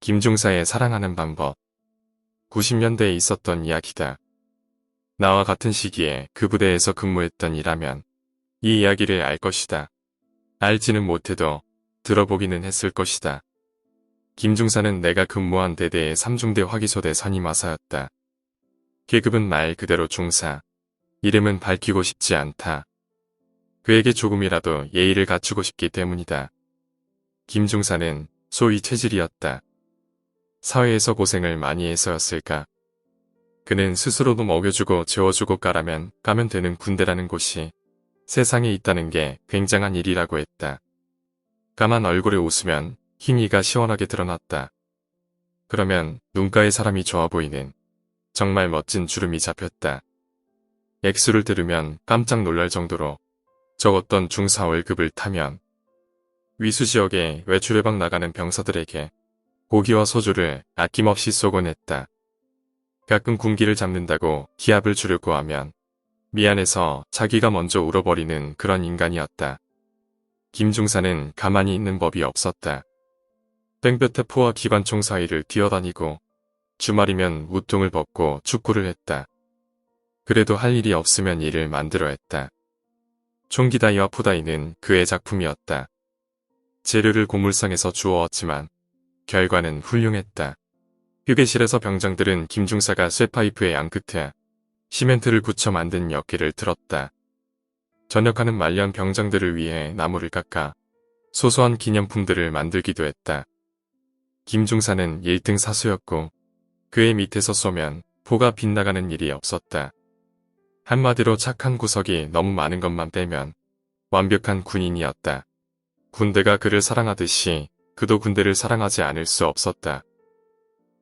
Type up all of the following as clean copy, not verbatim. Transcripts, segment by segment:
김중사의 사랑하는 방법. 90년대에 있었던 이야기다. 나와 같은 시기에 그 부대에서 근무했던 이라면 이 이야기를 알 것이다. 알지는 못해도 들어보기는 했을 것이다. 김중사는 내가 근무한 대대의 3중대 화기소대 선임하사였다. 계급은 말 그대로 중사. 이름은 밝히고 싶지 않다. 그에게 조금이라도 예의를 갖추고 싶기 때문이다. 김중사는 소위 체질이었다. 사회에서 고생을 많이 해서였을까. 그는 스스로도 먹여주고 재워주고 까면 되는 군대라는 곳이 세상에 있다는 게 굉장한 일이라고 했다. 까만 얼굴에 웃으면 흰 이가 시원하게 드러났다. 그러면 눈가에 사람이 좋아 보이는 정말 멋진 주름이 잡혔다. 액수를 들으면 깜짝 놀랄 정도로 적었던 중사 월급을 타면 위수 지역에 외출해방 나가는 병사들에게 고기와 소주를 아낌없이 쏘곤 했다. 가끔 군기를 잡는다고 기합을 주려고 하면 미안해서 자기가 먼저 울어버리는 그런 인간이었다. 김중사는 가만히 있는 법이 없었다. 땡볕에 기관총 사이를 뛰어다니고 주말이면 우통을 벗고 축구를 했다. 그래도 할 일이 없으면 일을 만들어 했다. 총기다이와 포다이는 그의 작품이었다. 재료를 고물상에서 주워왔지만 결과는 훌륭했다. 휴게실에서 병장들은 김중사가 쇠파이프의 양끝에 시멘트를 붙여 만든 역기를 틀었다. 전역하는 말년 병장들을 위해 나무를 깎아 소소한 기념품들을 만들기도 했다. 김중사는 1등 사수였고 그의 밑에서 쏘면 포가 빗나가는 일이 없었다. 한마디로 착한 구석이 너무 많은 것만 빼면 완벽한 군인이었다. 군대가 그를 사랑하듯이 그도 군대를 사랑하지 않을 수 없었다.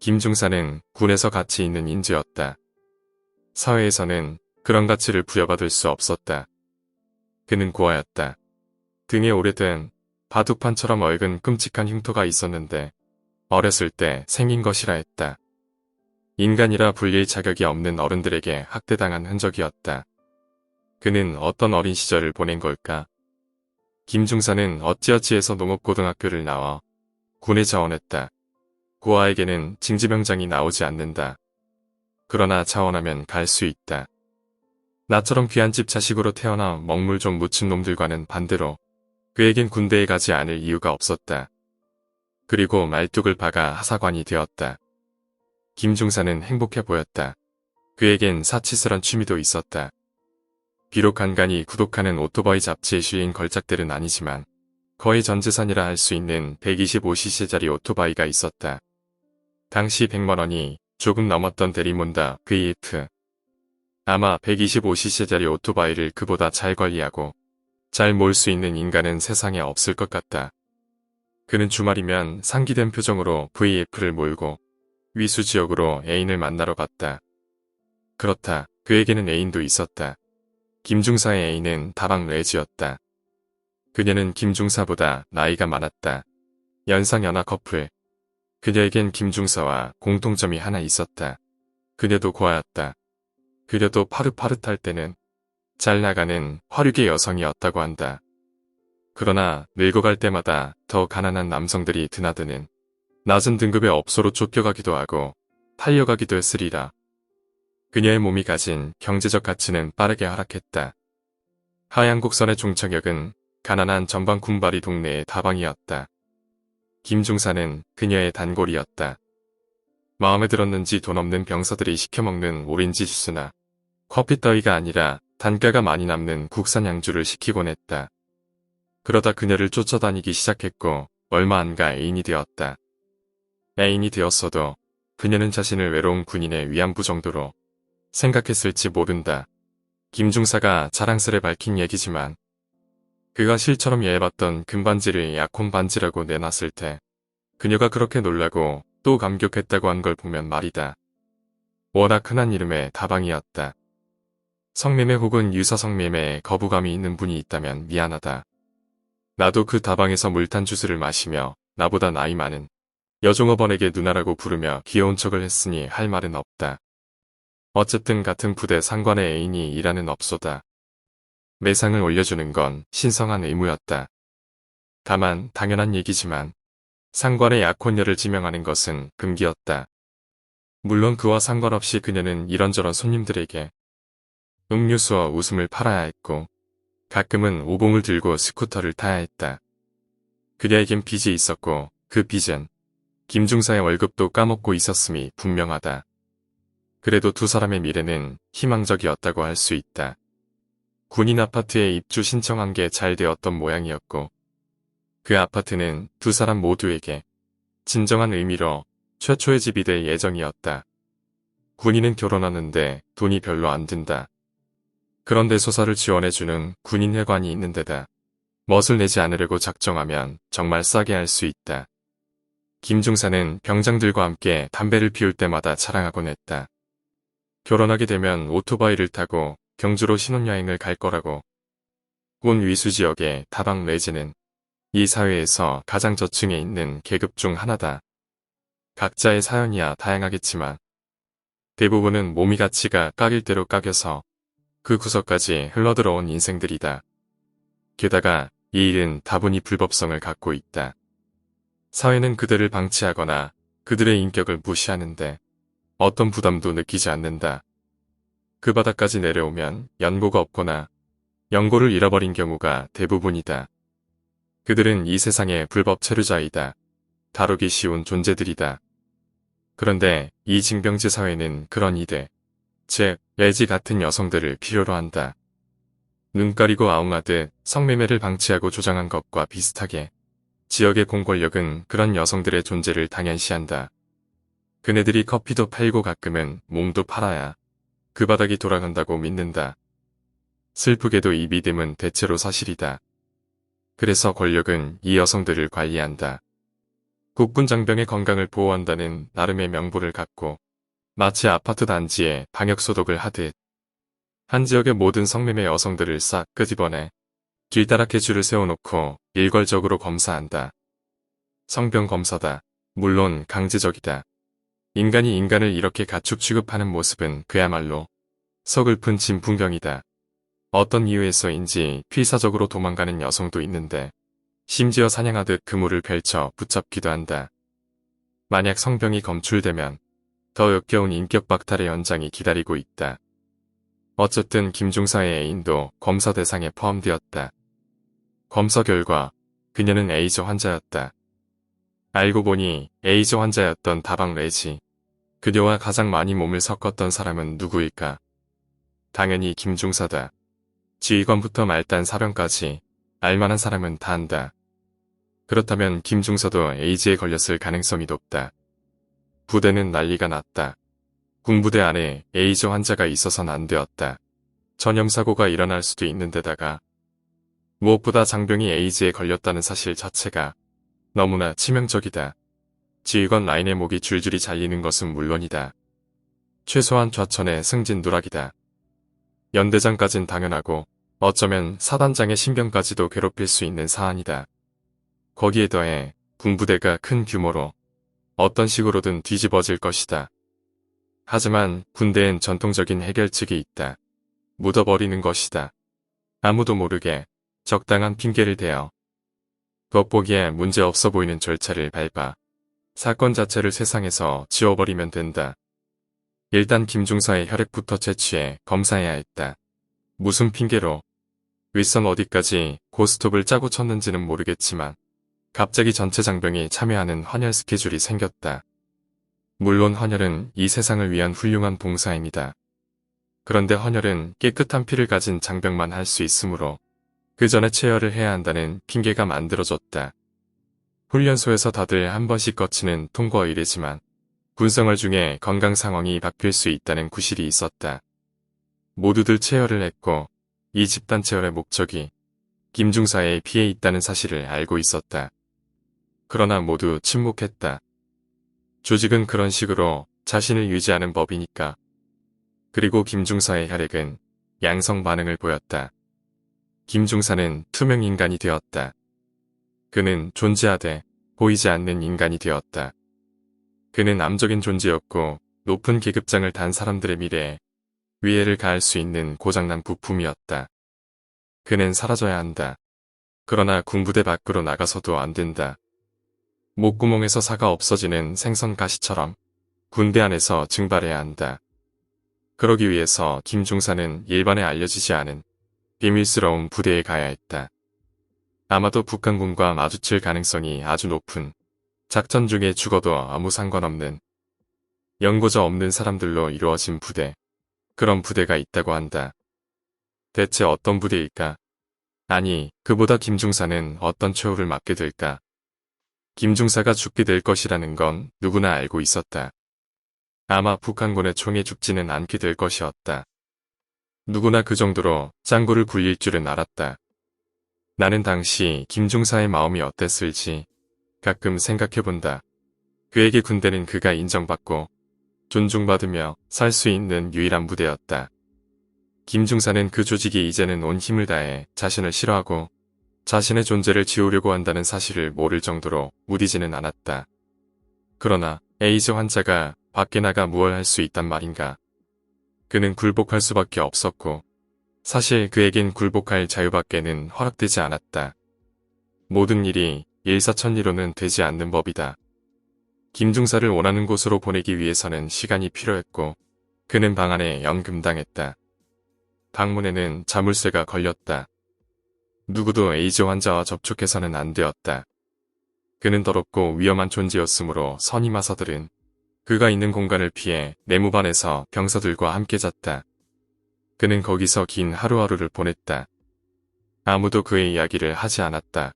김중사는 군에서 가치 있는 인재였다. 사회에서는 그런 가치를 부여받을 수 없었다. 그는 고아였다. 등에 오래된 바둑판처럼 얽은 끔찍한 흉터가 있었는데 어렸을 때 생긴 것이라 했다. 인간이라 불릴 자격이 없는 어른들에게 학대당한 흔적이었다. 그는 어떤 어린 시절을 보낸 걸까? 김중사는 어찌어찌해서 농업고등학교를 나와 군에 자원했다. 고아에게는 징지병장이 나오지 않는다. 그러나 자원하면 갈 수 있다. 나처럼 귀한 집 자식으로 태어나 먹물 좀 묻힌 놈들과는 반대로 그에겐 군대에 가지 않을 이유가 없었다. 그리고 말뚝을 박아 하사관이 되었다. 김중사는 행복해 보였다. 그에겐 사치스런 취미도 있었다. 비록 간간히 구독하는 오토바이 잡지에 실린 걸작들은 아니지만 거의 전 재산이라 할 수 있는 125cc짜리 오토바이가 있었다. 당시 100만원이 조금 넘었던 대리몬다 VF. 아마 125cc짜리 오토바이를 그보다 잘 관리하고 잘 몰 수 있는 인간은 세상에 없을 것 같다. 그는 주말이면 상기된 표정으로 VF를 몰고 위수 지역으로 애인을 만나러 갔다. 그렇다. 그에게는 애인도 있었다. 김중사의 애인은 다방 레지였다. 그녀는 김중사보다 나이가 많았다. 연상연하 커플. 그녀에겐 김중사와 공통점이 하나 있었다. 그녀도 고아였다. 그녀도 파릇파릇할 때는 잘 나가는 화류계 여성이었다고 한다. 그러나 늙어갈 때마다 더 가난한 남성들이 드나드는 낮은 등급의 업소로 쫓겨가기도 하고 팔려가기도 했으리라. 그녀의 몸이 가진 경제적 가치는 빠르게 하락했다. 하양곡선의 종착역은 가난한 전방 군바리 동네의 다방이었다. 김중사는 그녀의 단골이었다. 마음에 들었는지 돈 없는 병사들이 시켜먹는 오렌지 주스나 커피 따위가 아니라 단가가 많이 남는 국산 양주를 시키곤 했다. 그러다 그녀를 쫓아다니기 시작했고 얼마 안 가 애인이 되었다. 애인이 되었어도 그녀는 자신을 외로운 군인의 위안부 정도로 생각했을지 모른다. 김중사가 자랑스레 밝힌 얘기지만 그가 실처럼 예해봤던 금반지를 약혼 반지라고 내놨을 때 그녀가 그렇게 놀라고 또 감격했다고 한 걸 보면 말이다. 워낙 흔한 이름의 다방이었다. 성매매 혹은 유사성매매에 거부감이 있는 분이 있다면 미안하다. 나도 그 다방에서 물탄 주스를 마시며 나보다 나이 많은 여종업원에게 누나라고 부르며 귀여운 척을 했으니 할 말은 없다. 어쨌든 같은 부대 상관의 애인이 일하는 업소다. 매상을 올려주는 건 신성한 의무였다. 다만 당연한 얘기지만 상관의 약혼녀를 지명하는 것은 금기였다. 물론 그와 상관없이 그녀는 이런저런 손님들에게 음료수와 웃음을 팔아야 했고 가끔은 오봉을 들고 스쿠터를 타야 했다. 그녀에겐 빚이 있었고 그 빚은 김중사의 월급도 까먹고 있었음이 분명하다. 그래도 두 사람의 미래는 희망적이었다고 할 수 있다. 군인 아파트에 입주 신청한 게 잘 되었던 모양이었고 그 아파트는 두 사람 모두에게 진정한 의미로 최초의 집이 될 예정이었다. 군인은 결혼하는데 돈이 별로 안 든다. 그런데 소설을 지원해주는 군인회관이 있는 데다 멋을 내지 않으려고 작정하면 정말 싸게 할 수 있다. 김중사는 병장들과 함께 담배를 피울 때마다 자랑하곤 했다. 결혼하게 되면 오토바이를 타고 경주로 신혼여행을 갈 거라고. 군 위수 지역의 다방 레지는 이 사회에서 가장 저층에 있는 계급 중 하나다. 각자의 사연이야 다양하겠지만 대부분은 몸이 가치가 깎일 대로 깎여서 그 구석까지 흘러들어온 인생들이다. 게다가 이 일은 다분히 불법성을 갖고 있다. 사회는 그들을 방치하거나 그들의 인격을 무시하는데 어떤 부담도 느끼지 않는다. 그 바닥까지 내려오면 연고가 없거나 연고를 잃어버린 경우가 대부분이다. 그들은 이 세상의 불법 체류자이다. 다루기 쉬운 존재들이다. 그런데 이 징병제 사회는 그런 이들, 즉 레지 같은 여성들을 필요로 한다. 눈 가리고 아웅하듯 성매매를 방치하고 조장한 것과 비슷하게 지역의 공권력은 그런 여성들의 존재를 당연시한다. 그네들이 커피도 팔고 가끔은 몸도 팔아야 그 바닥이 돌아간다고 믿는다. 슬프게도 이 믿음은 대체로 사실이다. 그래서 권력은 이 여성들을 관리한다. 국군 장병의 건강을 보호한다는 나름의 명분을 갖고 마치 아파트 단지에 방역소독을 하듯 한 지역의 모든 성매매 여성들을 싹 끄집어내 길다랗게 줄을 세워놓고 일괄적으로 검사한다. 성병 검사다. 물론 강제적이다. 인간이 인간을 이렇게 가축 취급하는 모습은 그야말로 서글픈 진풍경이다. 어떤 이유에서인지 필사적으로 도망가는 여성도 있는데 심지어 사냥하듯 그물을 펼쳐 붙잡기도 한다. 만약 성병이 검출되면 더 역겨운 인격 박탈의 연장이 기다리고 있다. 어쨌든 김중사의 애인도 검사 대상에 포함되었다. 검사 결과 그녀는 에이즈 환자였다. 알고 보니 에이즈 환자였던 다방 레지. 그녀와 가장 많이 몸을 섞었던 사람은 누구일까? 당연히 김중사다. 지휘관부터 말단 사병까지 알만한 사람은 다 안다. 그렇다면 김중사도 에이즈에 걸렸을 가능성이 높다. 부대는 난리가 났다. 군부대 안에 에이즈 환자가 있어선 안 되었다. 전염사고가 일어날 수도 있는 데다가 무엇보다 장병이 에이즈에 걸렸다는 사실 자체가 너무나 치명적이다. 지휘관 라인의 목이 줄줄이 잘리는 것은 물론이다. 최소한 좌천의 승진 누락이다. 연대장까진 당연하고 어쩌면 사단장의 신병까지도 괴롭힐 수 있는 사안이다. 거기에 더해 군부대가 큰 규모로 어떤 식으로든 뒤집어질 것이다. 하지만 군대엔 전통적인 해결책이 있다. 묻어버리는 것이다. 아무도 모르게 적당한 핑계를 대어 겉보기에 문제없어 보이는 절차를 밟아 사건 자체를 세상에서 지워버리면 된다. 일단 김중사의 혈액부터 채취해 검사해야 했다. 무슨 핑계로 윗선 어디까지 고스톱을 짜고 쳤는지는 모르겠지만 갑자기 전체 장병이 참여하는 헌혈 스케줄이 생겼다. 물론 헌혈은 이 세상을 위한 훌륭한 봉사입니다. 그런데 헌혈은 깨끗한 피를 가진 장병만 할 수 있으므로 그 전에 체혈을 해야 한다는 핑계가 만들어졌다. 훈련소에서 다들 한 번씩 거치는 통과 의례지만 군생활 중에 건강 상황이 바뀔 수 있다는 구실이 있었다. 모두들 체혈을 했고 이 집단 체혈의 목적이 김중사의 피에 있다는 사실을 알고 있었다. 그러나 모두 침묵했다. 조직은 그런 식으로 자신을 유지하는 법이니까. 그리고 김중사의 혈액은 양성 반응을 보였다. 김중사는 투명 인간이 되었다. 그는 존재하되 보이지 않는 인간이 되었다. 그는 암적인 존재였고 높은 계급장을 단 사람들의 미래에 위해를 가할 수 있는 고장난 부품이었다. 그는 사라져야 한다. 그러나 군부대 밖으로 나가서도 안 된다. 목구멍에서 사가 없어지는 생선 가시처럼 군대 안에서 증발해야 한다. 그러기 위해서 김중사는 일반에 알려지지 않은 비밀스러운 부대에 가야 했다. 아마도 북한군과 마주칠 가능성이 아주 높은, 작전 중에 죽어도 아무 상관없는, 연고자 없는 사람들로 이루어진 부대, 그런 부대가 있다고 한다. 대체 어떤 부대일까? 아니, 그보다 김중사는 어떤 최후를 맞게 될까? 김중사가 죽게 될 것이라는 건 누구나 알고 있었다. 아마 북한군의 총에 죽지는 않게 될 것이었다. 누구나 그 정도로 짱구를 굴릴 줄은 알았다. 나는 당시 김중사의 마음이 어땠을지 가끔 생각해본다. 그에게 군대는 그가 인정받고 존중받으며 살 수 있는 유일한 부대였다. 김중사는 그 조직이 이제는 온 힘을 다해 자신을 싫어하고 자신의 존재를 지우려고 한다는 사실을 모를 정도로 무디지는 않았다. 그러나 에이즈 환자가 밖에 나가 무얼 할 수 있단 말인가. 그는 굴복할 수밖에 없었고 사실 그에겐 굴복할 자유밖에는 허락되지 않았다. 모든 일이 일사천리로는 되지 않는 법이다. 김중사를 원하는 곳으로 보내기 위해서는 시간이 필요했고 그는 방 안에 연금당했다. 방문에는 자물쇠가 걸렸다. 누구도 에이즈 환자와 접촉해서는 안 되었다. 그는 더럽고 위험한 존재였으므로 선임하사들은 그가 있는 공간을 피해 내무반에서 병사들과 함께 잤다. 그는 거기서 긴 하루하루를 보냈다. 아무도 그의 이야기를 하지 않았다.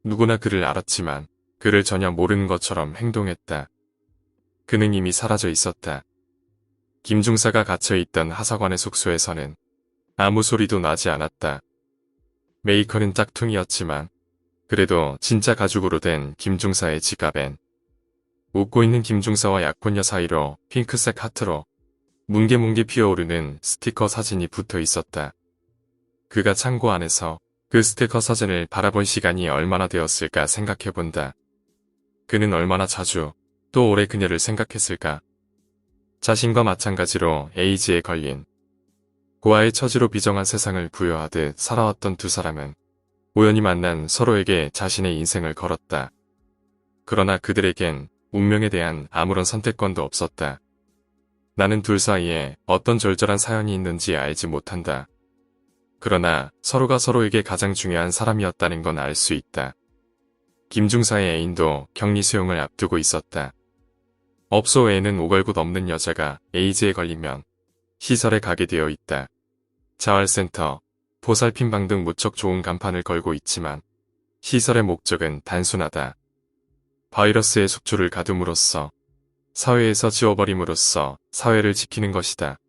누구나 그를 알았지만 그를 전혀 모르는 것처럼 행동했다. 그는 이미 사라져 있었다. 김중사가 갇혀있던 하사관의 숙소에서는 아무 소리도 나지 않았다. 메이커는 짝퉁이었지만 그래도 진짜 가죽으로 된 김중사의 지갑엔 웃고 있는 김중사와 약혼녀 사이로 핑크색 하트로 뭉게뭉게 피어오르는 스티커 사진이 붙어 있었다. 그가 창고 안에서 그 스티커 사진을 바라본 시간이 얼마나 되었을까 생각해본다. 그는 얼마나 자주 또 오래 그녀를 생각했을까. 자신과 마찬가지로 에이즈에 걸린 고아의 처지로 비정한 세상을 부여하듯 살아왔던 두 사람은 우연히 만난 서로에게 자신의 인생을 걸었다. 그러나 그들에겐 운명에 대한 아무런 선택권도 없었다. 나는 둘 사이에 어떤 절절한 사연이 있는지 알지 못한다. 그러나 서로가 서로에게 가장 중요한 사람이었다는 건 알 수 있다. 김중사의 애인도 격리 수용을 앞두고 있었다. 업소 외에는 오갈 곳 없는 여자가 에이즈에 걸리면 시설에 가게 되어 있다. 자활센터, 보살핌방 등 무척 좋은 간판을 걸고 있지만 시설의 목적은 단순하다. 바이러스의 숙주를 가둠으로써 사회에서 지워버림으로써 사회를 지키는 것이다.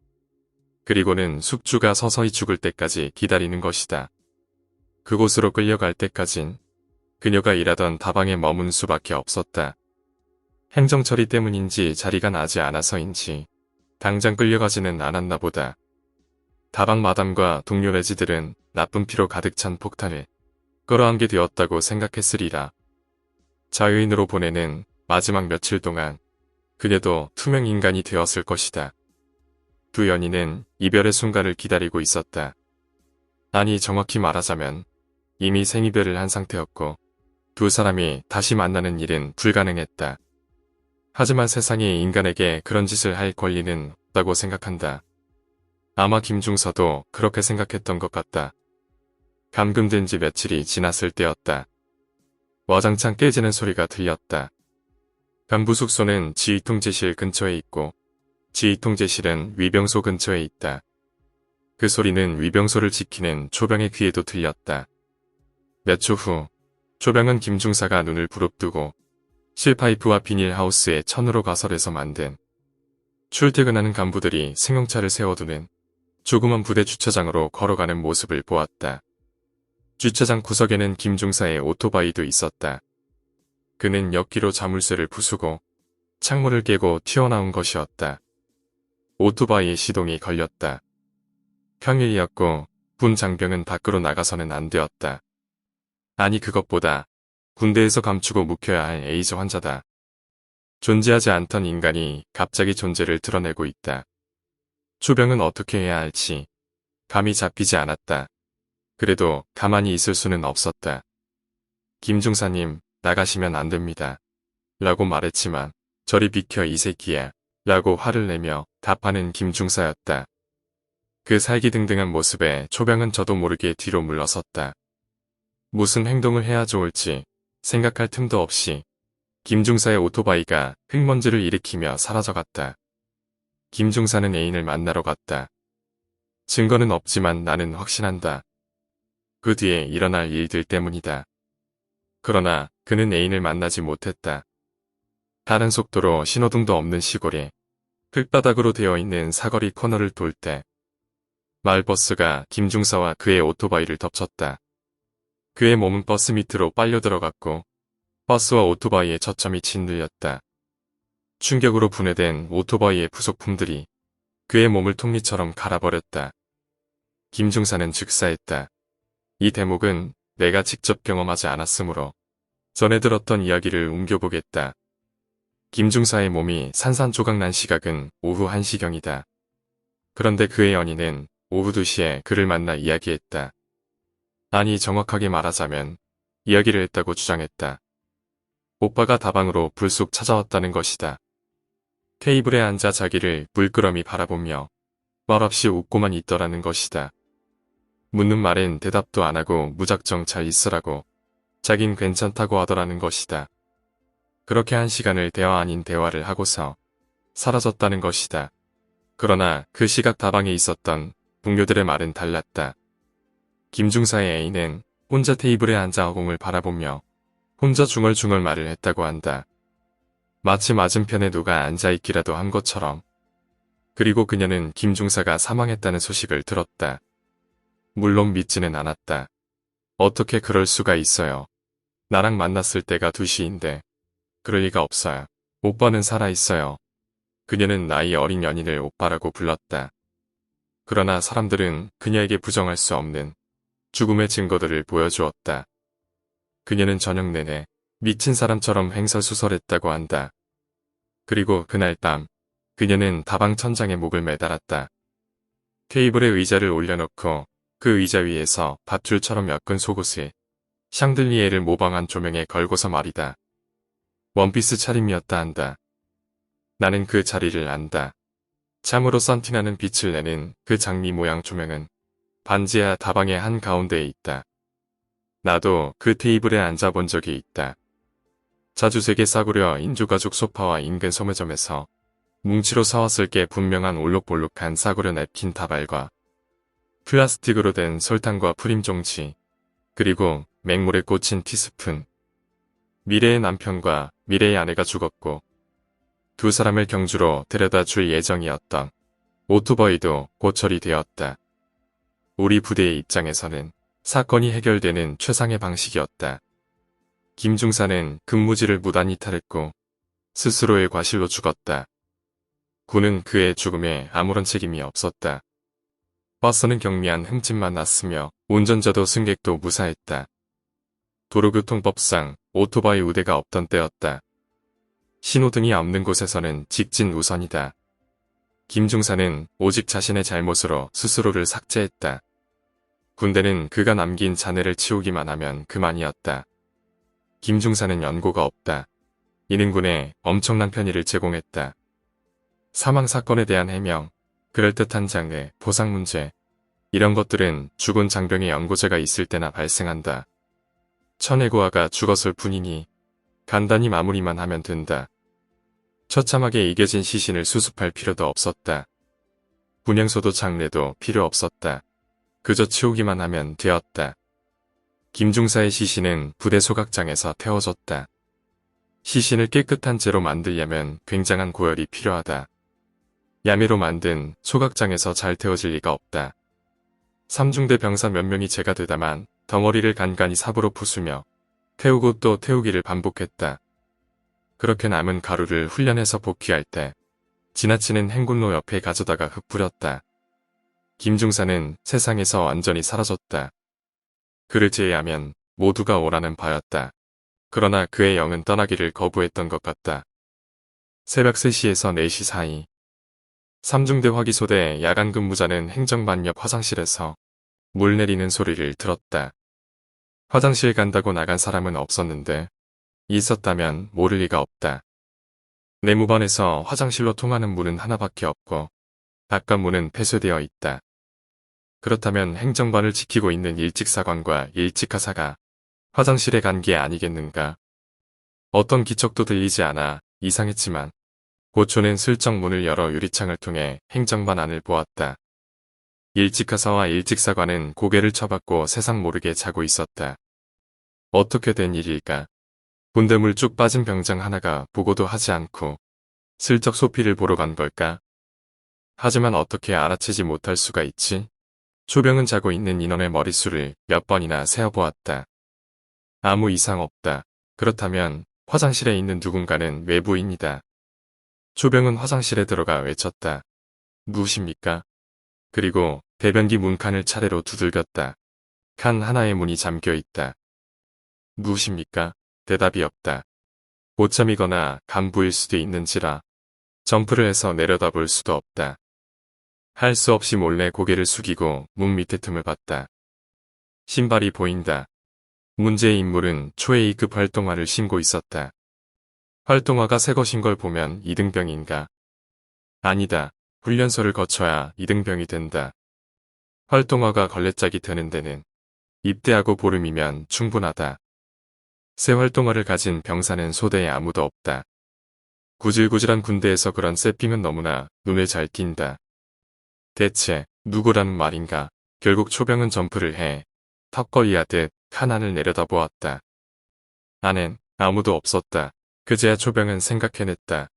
그리고는 숙주가 서서히 죽을 때까지 기다리는 것이다. 그곳으로 끌려갈 때까진 그녀가 일하던 다방에 머문 수밖에 없었다. 행정처리 때문인지 자리가 나지 않아서인지 당장 끌려가지는 않았나 보다. 다방 마담과 동료 레지들은 나쁜 피로 가득 찬 폭탄을 끌어안게 되었다고 생각했으리라. 자유인으로 보내는 마지막 며칠 동안 그녀도 투명 인간이 되었을 것이다. 두 연인은 이별의 순간을 기다리고 있었다. 아니 정확히 말하자면 이미 생이별을 한 상태였고 두 사람이 다시 만나는 일은 불가능했다. 하지만 세상에 인간에게 그런 짓을 할 권리는 없다고 생각한다. 아마 김중서도 그렇게 생각했던 것 같다. 감금된 지 며칠이 지났을 때였다. 와장창 깨지는 소리가 들렸다. 간부 숙소는 지휘통제실 근처에 있고 지휘통제실은 위병소 근처에 있다. 그 소리는 위병소를 지키는 초병의 귀에도 들렸다. 몇 초 후 초병은 김중사가 눈을 부릅뜨고 실파이프와 비닐하우스에 천으로 가설해서 만든 출퇴근하는 간부들이 승용차를 세워두는 조그만 부대 주차장으로 걸어가는 모습을 보았다. 주차장 구석에는 김중사의 오토바이도 있었다. 그는 역기로 자물쇠를 부수고 창문을 깨고 튀어나온 것이었다. 오토바이의 시동이 걸렸다. 평일이었고 군 장병은 밖으로 나가서는 안 되었다. 아니 그것보다 군대에서 감추고 묵혀야 할 에이즈 환자다. 존재하지 않던 인간이 갑자기 존재를 드러내고 있다. 초병은 어떻게 해야 할지 감이 잡히지 않았다. 그래도 가만히 있을 수는 없었다. 김중사님, 나가시면 안 됩니다. 라고 말했지만 저리 비켜 이 새끼야. 라고 화를 내며 답하는 김중사였다. 그 살기등등한 모습에 초병은 저도 모르게 뒤로 물러섰다. 무슨 행동을 해야 좋을지 생각할 틈도 없이 김중사의 오토바이가 흙먼지를 일으키며 사라져갔다. 김중사는 애인을 만나러 갔다. 증거는 없지만 나는 확신한다. 그 뒤에 일어날 일들 때문이다. 그러나 그는 애인을 만나지 못했다. 다른 속도로 신호등도 없는 시골에 흙바닥으로 되어 있는 사거리 코너를 돌 때 마을버스가 김중사와 그의 오토바이를 덮쳤다. 그의 몸은 버스 밑으로 빨려 들어갔고 버스와 오토바이의 처참이 짓눌렸다. 충격으로 분해된 오토바이의 부속품들이 그의 몸을 톱니처럼 갈아버렸다. 김중사는 즉사했다. 이 대목은 내가 직접 경험하지 않았으므로 전에 들었던 이야기를 옮겨보겠다. 김중사의 몸이 산산조각 난 시각은 오후 1시경이다. 그런데 그의 연인은 오후 2시에 그를 만나 이야기했다. 아니 정확하게 말하자면 이야기를 했다고 주장했다. 오빠가 다방으로 불쑥 찾아왔다는 것이다. 테이블에 앉아 자기를 물끄러미 바라보며 말없이 웃고만 있더라는 것이다. 묻는 말엔 대답도 안 하고 무작정 잘 있으라고 자긴 괜찮다고 하더라는 것이다. 그렇게 1시간을 대화 아닌 대화를 하고서 사라졌다는 것이다. 그러나 그 시각 다방에 있었던 동료들의 말은 달랐다. 김중사의 애인은 혼자 테이블에 앉아 허공을 바라보며 혼자 중얼중얼 말을 했다고 한다. 마치 맞은편에 누가 앉아있기라도 한 것처럼. 그리고 그녀는 김중사가 사망했다는 소식을 들었다. 물론 믿지는 않았다. 어떻게 그럴 수가 있어요. 나랑 만났을 때가 2시인데. 그럴 리가 없어요. 오빠는 살아있어요. 그녀는 나이 어린 연인을 오빠라고 불렀다. 그러나 사람들은 그녀에게 부정할 수 없는 죽음의 증거들을 보여주었다. 그녀는 저녁 내내 미친 사람처럼 횡설수설했다고 한다. 그리고 그날 밤 그녀는 다방 천장에 목을 매달았다. 테이블에 의자를 올려놓고 그 의자 위에서 밧줄처럼 엮은 속옷을 샹들리에를 모방한 조명에 걸고서 말이다. 원피스 차림이었다 한다. 나는 그 자리를 안다. 참으로 썬팅하는 빛을 내는 그 장미 모양 조명은 반지하 다방의 한가운데에 있다. 나도 그 테이블에 앉아본 적이 있다. 자주색에 싸구려 인조가죽 소파와 인근 소매점에서 뭉치로 사왔을 게 분명한 올록볼록한 싸구려 냅킨 다발과 플라스틱으로 된 설탕과 프림 종지, 그리고 맹물에 꽂힌 티스푼. 미래의 남편과 미래의 아내가 죽었고 두 사람을 경주로 데려다 줄 예정이었던 오토바이도 곧 처리되었다. 우리 부대의 입장에서는 사건이 해결되는 최상의 방식이었다. 김중사는 근무지를 무단히 탈했고 스스로의 과실로 죽었다. 군은 그의 죽음에 아무런 책임이 없었다. 버스는 경미한 흠집만 났으며 운전자도 승객도 무사했다. 도로교통법상 오토바이 우대가 없던 때였다. 신호등이 없는 곳에서는 직진 우선이다. 김중사는 오직 자신의 잘못으로 스스로를 삭제했다. 군대는 그가 남긴 잔해를 치우기만 하면 그만이었다. 김중사는 연고가 없다. 이는 군에 엄청난 편의를 제공했다. 사망사건에 대한 해명, 그럴듯한 장애, 보상 문제, 이런 것들은 죽은 장병의 연고제가 있을 때나 발생한다. 천해고아가 죽었을 뿐이니 간단히 마무리만 하면 된다. 처참하게 이겨진 시신을 수습할 필요도 없었다. 분향소도 장례도 필요 없었다. 그저 치우기만 하면 되었다. 김중사의 시신은 부대 소각장에서 태워졌다. 시신을 깨끗한 채로 만들려면 굉장한 고열이 필요하다. 야매로 만든 소각장에서 잘 태워질 리가 없다. 삼중대 병사 몇 명이 제가 되다만 덩어리를 간간히 삽으로 부수며 태우고 또 태우기를 반복했다. 그렇게 남은 가루를 훈련해서 복귀할 때 지나치는 행군로 옆에 가져다가 흩뿌렸다. 김중사는 세상에서 완전히 사라졌다. 그를 제외하면 모두가 오라는 바였다. 그러나 그의 영은 떠나기를 거부했던 것 같다. 새벽 3시에서 4시 사이 삼중대 화기소대 야간 근무자는 행정반 옆 화장실에서 물 내리는 소리를 들었다. 화장실 간다고 나간 사람은 없었는데 있었다면 모를 리가 없다. 내무반에서 화장실로 통하는 문은 하나밖에 없고 바깥 문은 폐쇄되어 있다. 그렇다면 행정반을 지키고 있는 일직사관과 일직하사가 화장실에 간 게 아니겠는가? 어떤 기척도 들리지 않아 이상했지만 고초는 슬쩍 문을 열어 유리창을 통해 행정반 안을 보았다. 일직하사와 일직사관은 고개를 쳐박고 세상 모르게 자고 있었다. 어떻게 된 일일까? 군대물 쭉 빠진 병장 하나가 보고도 하지 않고 슬쩍 소피를 보러 간 걸까? 하지만 어떻게 알아채지 못할 수가 있지? 초병은 자고 있는 인원의 머릿수를 몇 번이나 세어보았다. 아무 이상 없다. 그렇다면 화장실에 있는 누군가는 외부인이다. 초병은 화장실에 들어가 외쳤다. 누구십니까? 그리고 대변기 문칸을 차례로 두들겼다. 칸 하나의 문이 잠겨 있다. 누구십니까? 대답이 없다. 오참이거나 간부일 수도 있는지라 점프를 해서 내려다볼 수도 없다. 할 수 없이 몰래 고개를 숙이고 문 밑에 틈을 봤다. 신발이 보인다. 문제의 인물은 초의 2급 활동화를 신고 있었다. 활동화가 새 것인 걸 보면 2등병인가? 아니다. 훈련소를 거쳐야 2등병이 된다. 활동화가 걸레짝이 되는 데는 입대하고 보름이면 충분하다. 새 활동화를 가진 병사는 소대에 아무도 없다. 구질구질한 군대에서 그런 세핑은 너무나 눈에 잘 띈다. 대체 누구라는 말인가? 결국 초병은 점프를 해 턱걸이하듯 칸안을 내려다보았다. 안엔 아무도 없었다. 그제야 초병은 생각해냈다.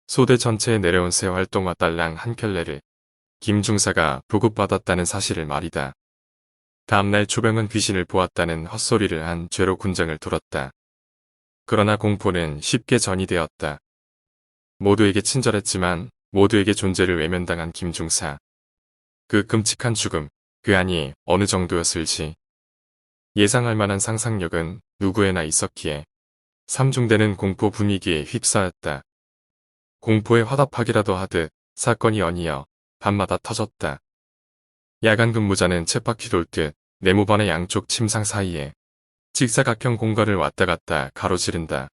소대 전체에 내려온 새 활동화 딸랑 한 켤레를 김중사가 보급받았다는 사실을 말이다. 다음날 초병은 귀신을 보았다는 헛소리를 한 죄로 군장을 돌았다. 그러나 공포는 쉽게 전이되었다. 모두에게 친절했지만 모두에게 존재를 외면당한 김중사. 그 끔찍한 죽음, 그 안이 어느 정도였을지. 예상할 만한 상상력은 누구에나 있었기에 삼중대는 공포 분위기에 휩싸였다. 공포에 화답하기라도 하듯 사건이 연이어 밤마다 터졌다. 야간 근무자는 쳇바퀴 돌듯 내무반의 양쪽 침상 사이에 직사각형 공간을 왔다 갔다 가로지른다.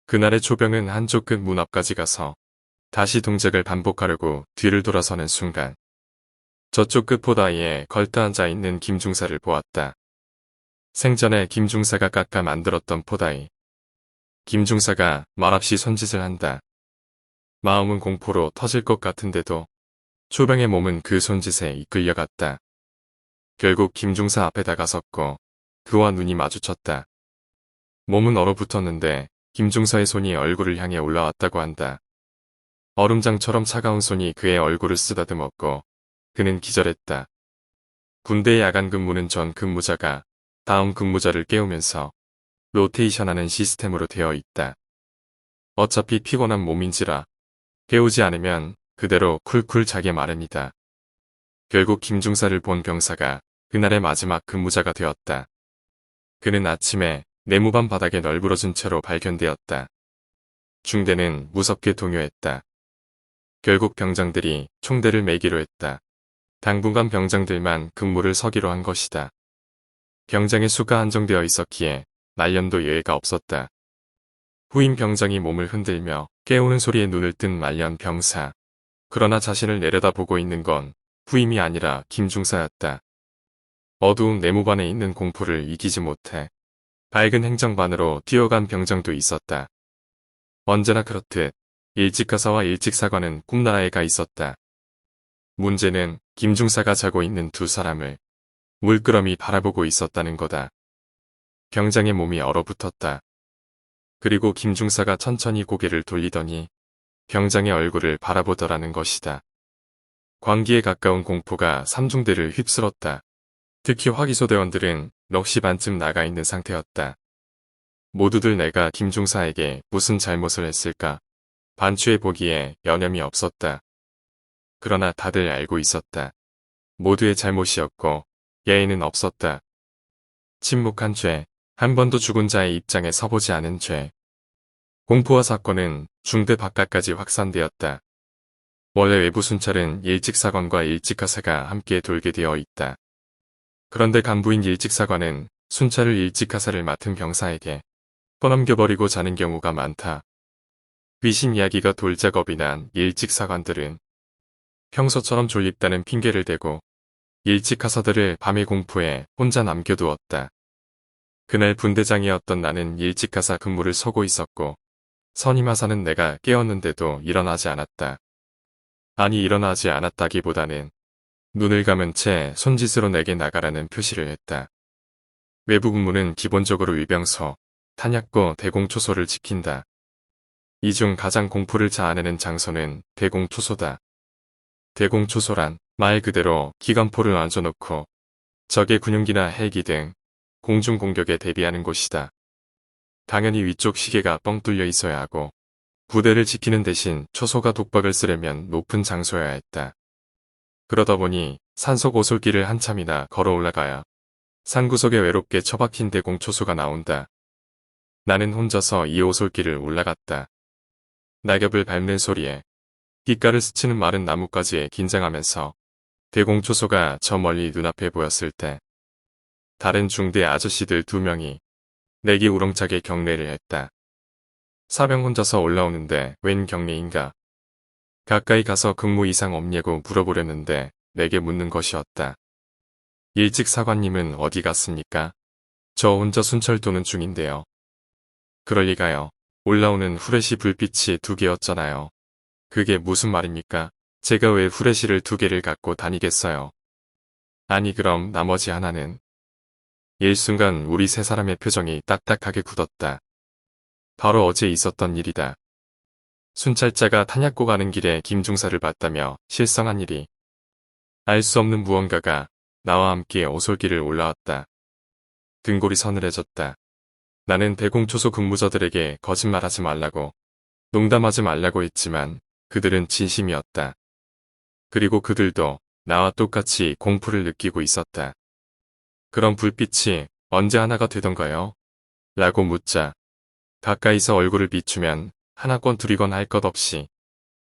그날의 초병은 한쪽 끝 문 앞까지 가서 다시 동작을 반복하려고 뒤를 돌아서는 순간 저쪽 끝 포다이에 걸터 앉아 있는 김중사를 보았다. 생전에 김중사가 깎아 만들었던 포다이. 김중사가 말없이 손짓을 한다. 마음은 공포로 터질 것 같은데도 초병의 몸은 그 손짓에 이끌려갔다. 결국 김중사 앞에 다가섰고 그와 눈이 마주쳤다. 몸은 얼어붙었는데 김중사의 손이 얼굴을 향해 올라왔다고 한다. 얼음장처럼 차가운 손이 그의 얼굴을 쓰다듬었고 그는 기절했다. 군대 야간 근무는 전 근무자가 다음 근무자를 깨우면서 로테이션하는 시스템으로 되어 있다. 어차피 피곤한 몸인지라 깨우지 않으면 그대로 쿨쿨 자기 마련이다. 결국 김중사를 본 병사가 그날의 마지막 근무자가 되었다. 그는 아침에 내무반 바닥에 널브러진 채로 발견되었다. 중대는 무섭게 동요했다. 결국 병장들이 총대를 매기로 했다. 당분간 병장들만 근무를 서기로 한 것이다. 병장의 수가 한정되어 있었기에 말년도 예외가 없었다. 후임 병장이 몸을 흔들며 깨우는 소리에 눈을 뜬 말년 병사. 그러나 자신을 내려다보고 있는 건 후임이 아니라 김중사였다. 어두운 내무반에 있는 공포를 이기지 못해 밝은 행정반으로 뛰어간 병장도 있었다. 언제나 그렇듯 일직가사와 일직사관은 꿈나라에 가 있었다. 문제는 김중사가 자고 있는 두 사람을 물끄러미 바라보고 있었다는 거다. 병장의 몸이 얼어붙었다. 그리고 김중사가 천천히 고개를 돌리더니 병장의 얼굴을 바라보더라는 것이다. 광기에 가까운 공포가 삼중대를 휩쓸었다. 특히 화기소대원들은 넋이 반쯤 나가 있는 상태였다. 모두들 내가 김중사에게 무슨 잘못을 했을까? 반추해 보기에 여념이 없었다. 그러나 다들 알고 있었다. 모두의 잘못이었고 예의는 없었다. 침묵한 죄, 한 번도 죽은 자의 입장에 서보지 않은 죄. 공포와 사건은 중대 바깥까지 확산되었다. 원래 외부 순찰은 일직사관과 일직하사가 함께 돌게 되어 있다. 그런데 간부인 일직사관은 순찰을 일직하사를 맡은 병사에게 떠넘겨버리고 자는 경우가 많다. 귀신 이야기가 돌자 겁이 난 일찍 사관들은 평소처럼 졸립다는 핑계를 대고 일찍 가서들을 밤의 공포에 혼자 남겨두었다. 그날 분대장이었던 나는 일찍 가사 근무를 서고 있었고 선임하사는 내가 깨었는데도 일어나지 않았다. 아니 일어나지 않았다기보다는 눈을 감은 채 손짓으로 내게 나가라는 표시를 했다. 외부 근무는 기본적으로 위병소, 탄약고, 대공초소를 지킨다. 이 중 가장 공포를 자아내는 장소는 대공초소다. 대공초소란 말 그대로 기관포를 얹어놓고 적의 군용기나 헬기 등 공중 공격에 대비하는 곳이다. 당연히 위쪽 시계가 뻥 뚫려 있어야 하고 부대를 지키는 대신 초소가 독박을 쓰려면 높은 장소여야 했다. 그러다 보니 산속 오솔길을 한참이나 걸어 올라가야 산구석에 외롭게 처박힌 대공초소가 나온다. 나는 혼자서 이 오솔길을 올라갔다. 낙엽을 밟는 소리에 귓가를 스치는 마른 나뭇가지에 긴장하면서 대공초소가 저 멀리 눈앞에 보였을 때 다른 중대 아저씨들 2명이 내게 우렁차게 경례를 했다. 사병 혼자서 올라오는데 웬 경례인가. 가까이 가서 근무 이상 없냐고 물어보려는데 내게 묻는 것이었다. 일찍 사관님은 어디 갔습니까? 저 혼자 순찰 도는 중인데요. 그럴 리가요. 올라오는 후레쉬 불빛이 2개였잖아요. 그게 무슨 말입니까? 제가 왜 후레쉬를 2개를 갖고 다니겠어요? 아니 그럼 나머지 하나는? 일순간 우리 3사람의 표정이 딱딱하게 굳었다. 바로 어제 있었던 일이다. 순찰자가 탄약고 가는 길에 김중사를 봤다며 실성한 일이. 알 수 없는 무언가가 나와 함께 오솔길을 올라왔다. 등골이 서늘해졌다. 나는 대공초소 근무자들에게 거짓말하지 말라고, 농담하지 말라고 했지만 그들은 진심이었다. 그리고 그들도 나와 똑같이 공포를 느끼고 있었다. 그럼 불빛이 언제 하나가 되던가요? 라고 묻자 가까이서 얼굴을 비추면 하나건 둘이건 할 것 없이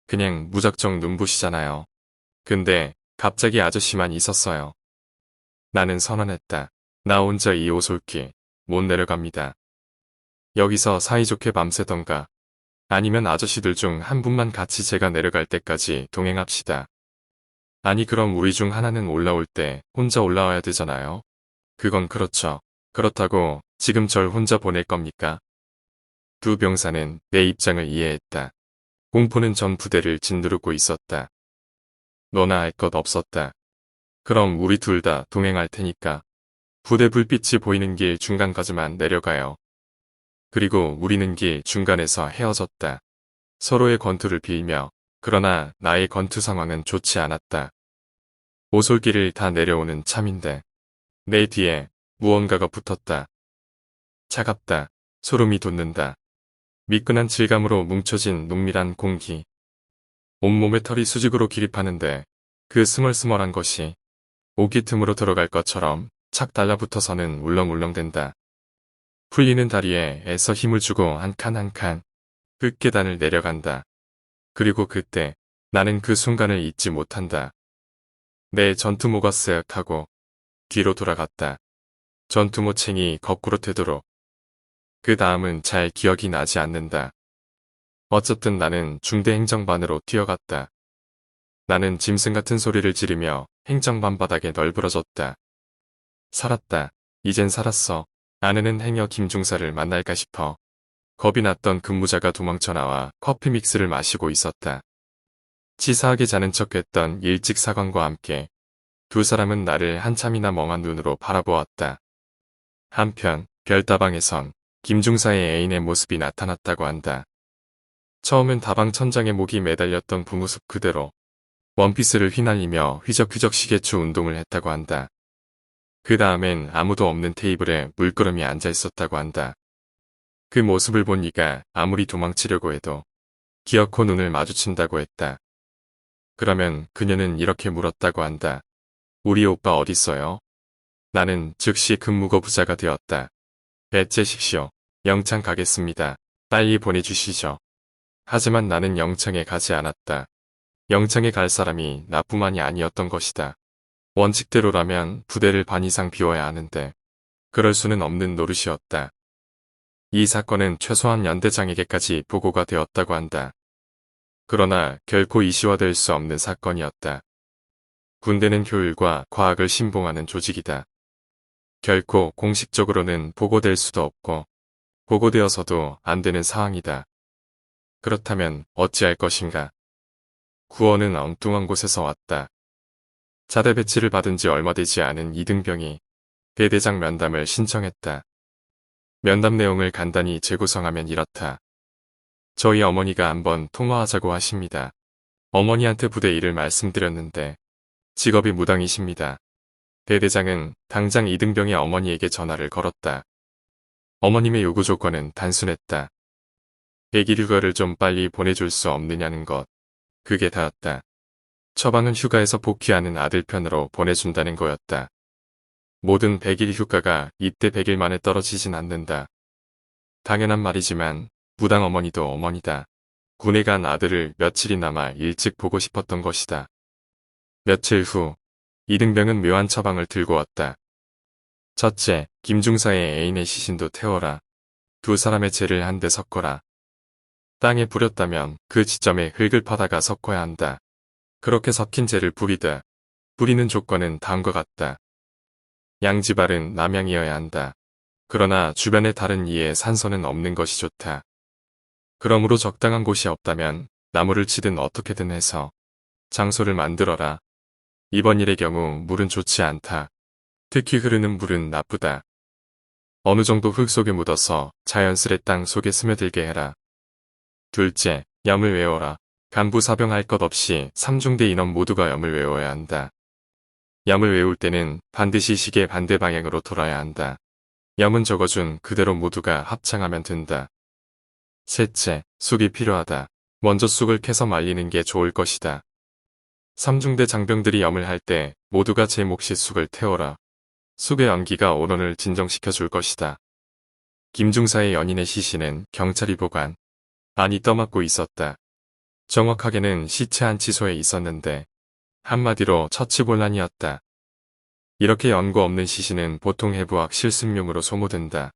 그냥 무작정 눈부시잖아요. 근데 갑자기 아저씨만 있었어요. 나는 선언했다. 나 혼자 이 오솔길 못 내려갑니다. 여기서 사이좋게 밤새던가 아니면 아저씨들 중 한 분만 같이 제가 내려갈 때까지 동행합시다. 아니 그럼 우리 중 하나는 올라올 때 혼자 올라와야 되잖아요. 그건 그렇죠. 그렇다고 지금 절 혼자 보낼 겁니까? 2 병사는 내 입장을 이해했다. 공포는 전 부대를 짓누르고 있었다. 너나 알 것 없었다. 그럼 우리 둘 다 동행할 테니까 부대 불빛이 보이는 길 중간까지만 내려가요. 그리고 우리는 길 중간에서 헤어졌다. 서로의 권투를 빌며 그러나 나의 권투 상황은 좋지 않았다. 오솔길을 다 내려오는 참인데 내 뒤에 무언가가 붙었다. 차갑다. 소름이 돋는다. 미끈한 질감으로 뭉쳐진 농밀한 공기. 온몸에 털이 수직으로 기립하는데 그 스멀스멀한 것이 오기 틈으로 들어갈 것처럼 착 달라붙어서는 울렁울렁댄다. 풀리는 다리에 애써 힘을 주고 한 칸 한 칸 끝계단을 내려간다. 그리고 그때 나는 그 순간을 잊지 못한다. 내 전투모가 쓱 하고 뒤로 돌아갔다. 전투모챙이 거꾸로 되도록. 그 다음은 잘 기억이 나지 않는다. 어쨌든 나는 중대 행정반으로 뛰어갔다. 나는 짐승 같은 소리를 지르며 행정반 바닥에 널브러졌다. 살았다. 이젠 살았어. 아내는 행여 김중사를 만날까 싶어. 겁이 났던 근무자가 도망쳐 나와 커피 믹스를 마시고 있었다. 치사하게 자는 척했던 일찍 사관과 함께 2 사람은 나를 한참이나 멍한 눈으로 바라보았다. 한편 별다방에선 김중사의 애인의 모습이 나타났다고 한다. 처음엔 다방 천장에 목이 매달렸던 그 모습 그대로 원피스를 휘날리며 휘적휘적 시계추 운동을 했다고 한다. 그 다음엔 아무도 없는 테이블에 물끄러미 앉아 있었다고 한다. 그 모습을 본 이가 아무리 도망치려고 해도 기어코 눈을 마주친다고 했다. 그러면 그녀는 이렇게 물었다고 한다. 우리 오빠 어딨어요? 나는 즉시 근무거 부자가 되었다. 배째십시오. 영창 가겠습니다. 빨리 보내주시죠. 하지만 나는 영창에 가지 않았다. 영창에 갈 사람이 나뿐만이 아니었던 것이다. 원칙대로라면 부대를 반 이상 비워야 하는데 그럴 수는 없는 노릇이었다. 이 사건은 최소한 연대장에게까지 보고가 되었다고 한다. 그러나 결코 이슈화될 수 없는 사건이었다. 군대는 효율과 과학을 신봉하는 조직이다. 결코 공식적으로는 보고될 수도 없고 보고되어서도 안 되는 상황이다. 그렇다면 어찌할 것인가? 구원은 엉뚱한 곳에서 왔다. 자대 배치를 받은 지 얼마 되지 않은 이등병이 대대장 면담을 신청했다. 면담 내용을 간단히 재구성하면 이렇다. 저희 어머니가 한번 통화하자고 하십니다. 어머니한테 부대 일을 말씀드렸는데 직업이 무당이십니다. 대대장은 당장 이등병의 어머니에게 전화를 걸었다. 어머님의 요구 조건은 단순했다. 100일 휴가를 좀 빨리 보내줄 수 없느냐는 것. 그게 다였다. 처방은 휴가에서 복귀하는 아들 편으로 보내준다는 거였다. 모든 100일 휴가가 이때 100일 만에 떨어지진 않는다. 당연한 말이지만 무당 어머니도 어머니다. 군에 간 아들을 며칠이나마 일찍 보고 싶었던 것이다. 며칠 후 이등병은 묘한 처방을 들고 왔다. 첫째, 김중사의 애인의 시신도 태워라. 두 사람의 죄를 한데 섞어라. 땅에 뿌렸다면 그 지점에 흙을 파다가 섞어야 한다. 그렇게 섞인 죄를 뿌리다. 뿌리는 조건은 다음과 같다. 양지발은 남양이어야 한다. 그러나 주변에 다른 이의 산소는 없는 것이 좋다. 그러므로 적당한 곳이 없다면 나무를 치든 어떻게든 해서 장소를 만들어라. 이번 일의 경우 물은 좋지 않다. 특히 흐르는 물은 나쁘다. 어느 정도 흙 속에 묻어서 자연스레 땅 속에 스며들게 해라. 둘째, 염을 외워라. 간부 사병 할 것 없이 3중대 인원 모두가 염을 외워야 한다. 염을 외울 때는 반드시 시계 반대 방향으로 돌아야 한다. 염은 적어준 그대로 모두가 합창하면 된다. 셋째, 쑥이 필요하다. 먼저 쑥을 캐서 말리는 게 좋을 것이다. 3중대 장병들이 염을 할 때 모두가 제 몫이 쑥을 태워라. 쑥의 연기가 오론을 진정시켜 줄 것이다. 김중사의 연인의 시신은 경찰이 보관, 안이 떠맡고 있었다. 정확하게는 시체 안치소에 있었는데 한마디로 처치곤란이었다. 이렇게 연고 없는 시신은 보통 해부학 실습용으로 소모된다.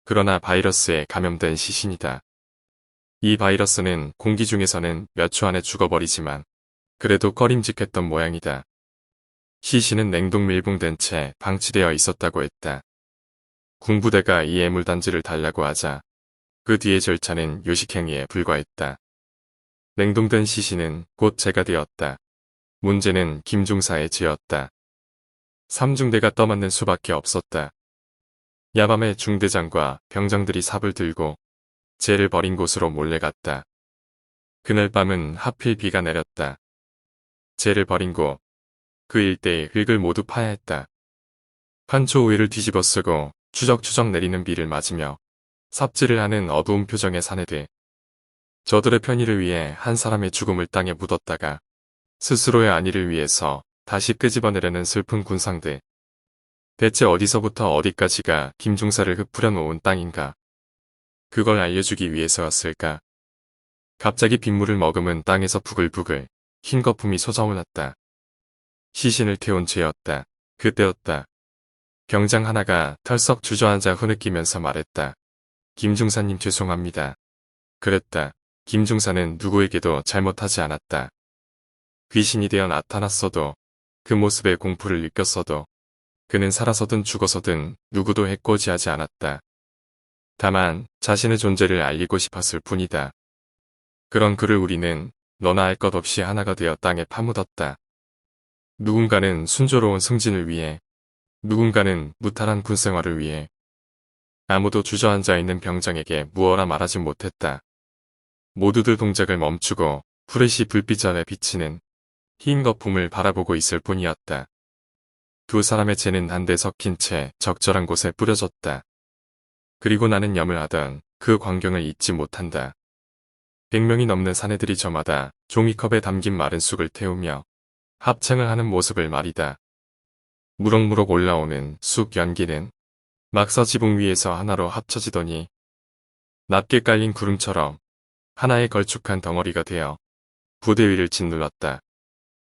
그러나 바이러스에 감염된 시신이다. 이 바이러스는 공기 중에서는 몇 초 안에 죽어버리지만 그래도 꺼림직했던 모양이다. 시신은 냉동 밀봉된 채 방치되어 있었다고 했다. 군부대가 이 애물단지를 달라고 하자 그 뒤의 절차는 요식행위에 불과했다. 냉동된 시신은 곧 재가 되었다. 문제는 김중사의 죄였다. 3중대가 떠맞는 수밖에 없었다. 야밤에 중대장과 병장들이 삽을 들고 재를 버린 곳으로 몰래 갔다. 그날 밤은 하필 비가 내렸다. 재를 버린 곳, 그 일대의 흙을 모두 파야 했다. 판초 우위를 뒤집어 쓰고 추적추적 내리는 비를 맞으며 삽질을 하는 어두운 표정의 사내들. 저들의 편의를 위해 한 사람의 죽음을 땅에 묻었다가 스스로의 안위를 위해서 다시 끄집어내려는 슬픈 군상들. 대체 어디서부터 어디까지가 김중사를 흩뿌려 놓은 땅인가? 그걸 알려주기 위해서였을까? 갑자기 빗물을 머금은 땅에서 부글부글 흰 거품이 솟아올랐다. 시신을 태운 죄였다. 그때였다. 병장 하나가 털썩 주저앉아 흐느끼면서 말했다. 김중사님 죄송합니다. 그랬다. 김중사는 누구에게도 잘못하지 않았다. 귀신이 되어 나타났어도 그 모습에 공포를 느꼈어도 그는 살아서든 죽어서든 누구도 해코지하지 않았다. 다만 자신의 존재를 알리고 싶었을 뿐이다. 그런 그를 우리는 너나 할 것 없이 하나가 되어 땅에 파묻었다. 누군가는 순조로운 승진을 위해, 누군가는 무탈한 군생활을 위해, 아무도 주저앉아 있는 병장에게 무어라 말하지 못했다. 모두들 동작을 멈추고 후레쉬 불빛 아래 비치는 흰 거품을 바라보고 있을 뿐이었다. 두 사람의 죄는 한데 섞인 채 적절한 곳에 뿌려졌다. 그리고 나는 염을 하던 그 광경을 잊지 못한다. 100명이 넘는 사내들이 저마다 종이컵에 담긴 마른 쑥을 태우며 합창을 하는 모습을 말이다. 무럭무럭 올라오는 쑥 연기는 막서 지붕 위에서 하나로 합쳐지더니 낮게 깔린 구름처럼 하나의 걸쭉한 덩어리가 되어 부대 위를 짓눌렀다.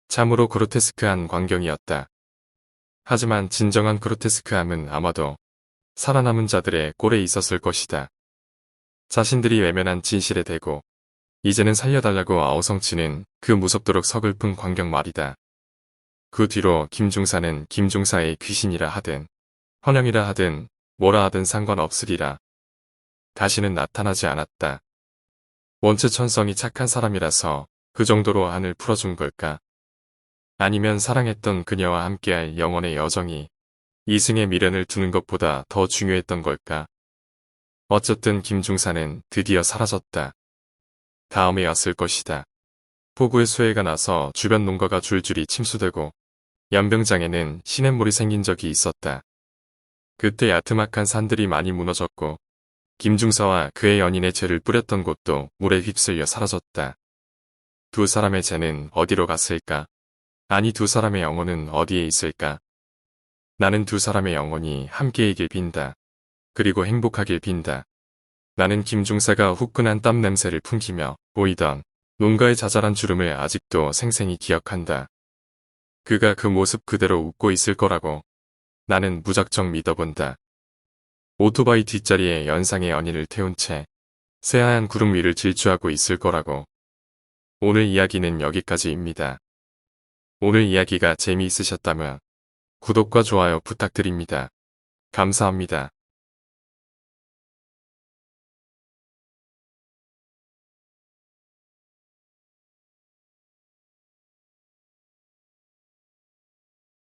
참으로 그로테스크한 광경이었다. 하지만 진정한 그로테스크함은 아마도 살아남은 자들의 꼴에 있었을 것이다. 자신들이 외면한 진실에 대고 이제는 살려달라고 아우성치는 그 무섭도록 서글픈 광경 말이다. 그 뒤로 김중사는 김중사의 귀신이라 하든 헌형이라 하든 뭐라 하든 상관없으리라. 다시는 나타나지 않았다. 원체 천성이 착한 사람이라서 그 정도로 한을 풀어준 걸까? 아니면 사랑했던 그녀와 함께할 영원의 여정이 이승의 미련을 두는 것보다 더 중요했던 걸까? 어쨌든 김중사는 드디어 사라졌다. 다음에 왔을 것이다. 폭우의 수해가 나서 주변 농가가 줄줄이 침수되고 연병장에는 시냇물이 생긴 적이 있었다. 그때 야트막한 산들이 많이 무너졌고 김중사와 그의 연인의 죄를 뿌렸던 곳도 물에 휩쓸려 사라졌다. 두 사람의 죄는 어디로 갔을까? 아니 두 사람의 영혼은 어디에 있을까? 나는 두 사람의 영혼이 함께이길 빈다. 그리고 행복하길 빈다. 나는 김중사가 후끈한 땀 냄새를 풍기며 보이던 농가의 자잘한 주름을 아직도 생생히 기억한다. 그가 그 모습 그대로 웃고 있을 거라고 나는 무작정 믿어본다. 오토바이 뒷자리에 연상의 연인을 태운 채 새하얀 구름 위를 질주하고 있을 거라고. 오늘 이야기는 여기까지입니다. 오늘 이야기가 재미있으셨다면 구독과 좋아요 부탁드립니다. 감사합니다.